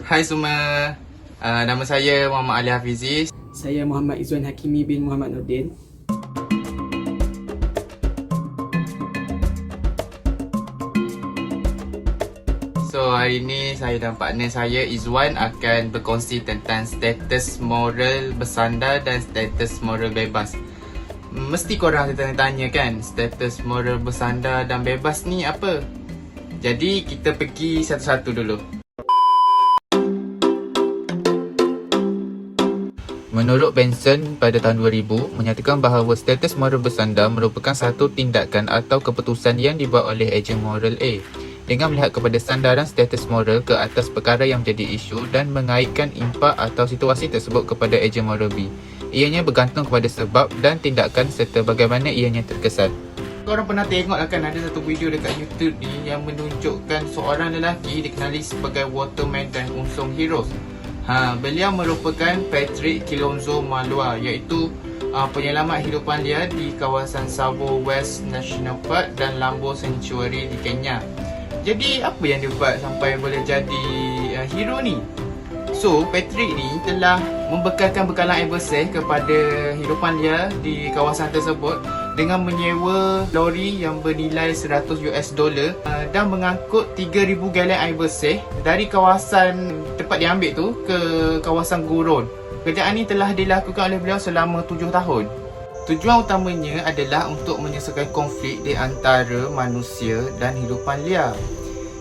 Hai semua, nama saya Muhammad Ali Hafizi. Saya Muhammad Izzuan Hakimi bin Muhammad Nordin. So hari ni saya dan partner saya Izzuan akan berkongsi tentang status moral bersandar dan status moral bebas. Mesti korang tanya kan, status moral bersandar dan bebas ni apa? Jadi kita pergi satu-satu dulu. Menurut Benson pada tahun 2000 menyatakan bahawa status moral bersandar merupakan satu tindakan atau keputusan yang dibuat oleh ejen moral A dengan melihat kepada sandaran status moral ke atas perkara yang menjadi isu dan mengaitkan impak atau situasi tersebut kepada ejen moral B. Ianya bergantung kepada sebab dan tindakan serta bagaimana ianya terkesan. Korang pernah tengok akan ada satu video dekat YouTube ni yang menunjukkan seorang lelaki dikenali sebagai waterman dan unsung heroes. Beliau merupakan Patrick Kilonzo Malua, iaitu penyelamat hidupan liar di kawasan Tsavo West National Park dan Lambo Sanctuary di Kenya. Jadi apa yang dia buat sampai boleh jadi hero ni? So, Patrick ni telah membekalkan bekalan Eversafe kepada hidupan liar di kawasan tersebut dengan menyewa lori yang bernilai $100 dan mengangkut 3,000 galon Eversafe dari kawasan tempat dia ambil tu ke kawasan Gurun. Kerjaan ni telah dilakukan oleh beliau selama 7 tahun. Tujuan utamanya adalah untuk menyelesaikan konflik di antara manusia dan hidupan liar.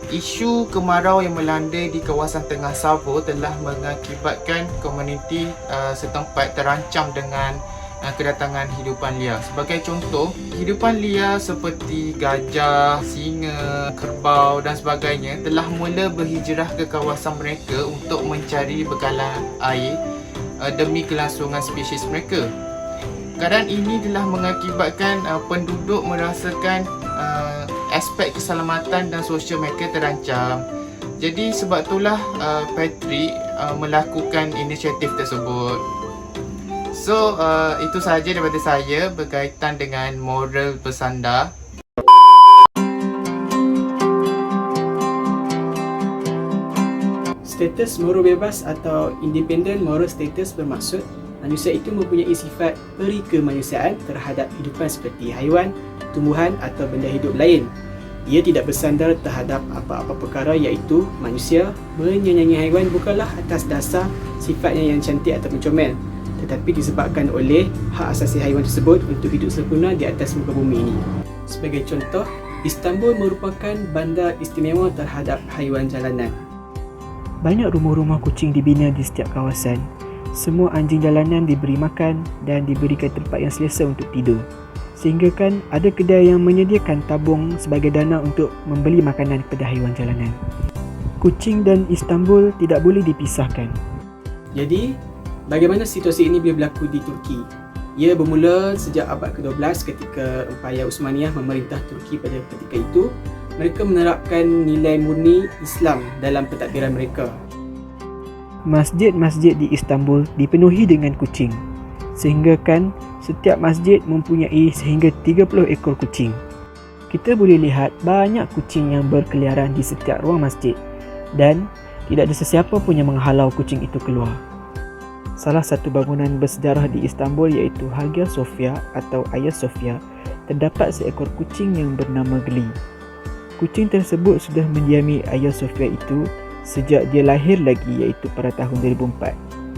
Isu kemarau yang melanda di kawasan tengah Tsavo telah mengakibatkan komuniti setempat terancam dengan kedatangan hidupan liar. Sebagai contoh, hidupan liar seperti gajah, singa, kerbau dan sebagainya telah mula berhijrah ke kawasan mereka untuk mencari bekalan air demi kelangsungan spesies mereka. Keadaan ini telah mengakibatkan penduduk merasakan aspek keselamatan dan sosial mereka terancam. Jadi sebab itulah Patrick melakukan inisiatif tersebut. So, itu sahaja daripada saya berkaitan dengan moral bersandar. Status moral bebas atau independent moral status bermaksud manusia itu mempunyai sifat peri kemanusiaan terhadap hidupan seperti haiwan, tumbuhan atau benda hidup lain. Ia tidak bersandar terhadap apa-apa perkara, iaitu manusia menyayangi haiwan bukanlah atas dasar sifatnya yang cantik atau comel, tetapi disebabkan oleh hak asasi haiwan tersebut untuk hidup sempurna di atas muka bumi ini. Sebagai contoh, Istanbul merupakan bandar istimewa terhadap haiwan jalanan. Banyak rumah-rumah kucing dibina di setiap kawasan. Semua anjing jalanan diberi makan dan diberikan tempat yang selesa untuk tidur. Sehingga kan ada kedai yang menyediakan tabung sebagai dana untuk membeli makanan kepada haiwan jalanan. Kucing dan Istanbul tidak boleh dipisahkan. Jadi, bagaimana situasi ini bila berlaku di Turki? Ia bermula sejak abad ke-12 ketika Empayar Uthmaniyah memerintah Turki pada ketika itu. Mereka menerapkan nilai murni Islam dalam pentadbiran mereka. Masjid-masjid di Istanbul dipenuhi dengan kucing. Sehingga kan setiap masjid mempunyai sehingga 30 ekor kucing. Kita boleh lihat banyak kucing yang berkeliaran di setiap ruang masjid dan tidak ada sesiapa pun yang menghalau kucing itu keluar. Salah satu bangunan bersejarah di Istanbul iaitu Hagia Sophia atau Hagia Sophia, terdapat seekor kucing yang bernama Gli. Kucing tersebut sudah mendiami Hagia Sophia itu sejak dia lahir lagi, iaitu pada tahun 2004.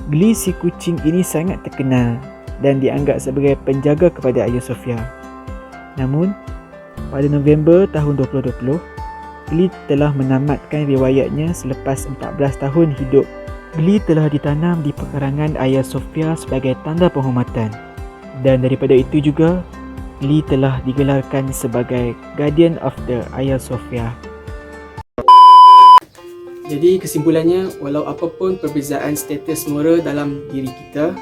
Gli si kucing ini sangat terkenal dan dianggap sebagai penjaga kepada Hagia Sophia. Namun, pada November tahun 2020, Gli telah menamatkan riwayatnya selepas 14 tahun hidup. Gli telah ditanam di pekarangan Hagia Sophia sebagai tanda penghormatan. Dan daripada itu juga, Gli telah digelarkan sebagai Guardian of the Hagia Sophia. Jadi kesimpulannya, walau apapun perbezaan status moral dalam diri kita,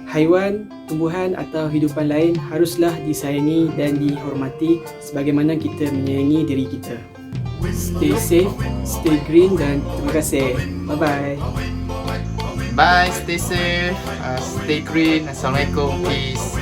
haiwan, tumbuhan atau hidupan lain haruslah disayangi dan dihormati sebagaimana kita menyayangi diri kita. Stay safe, stay green dan terima kasih. Bye-bye. Bye, stay safe, stay green. Assalamualaikum, peace.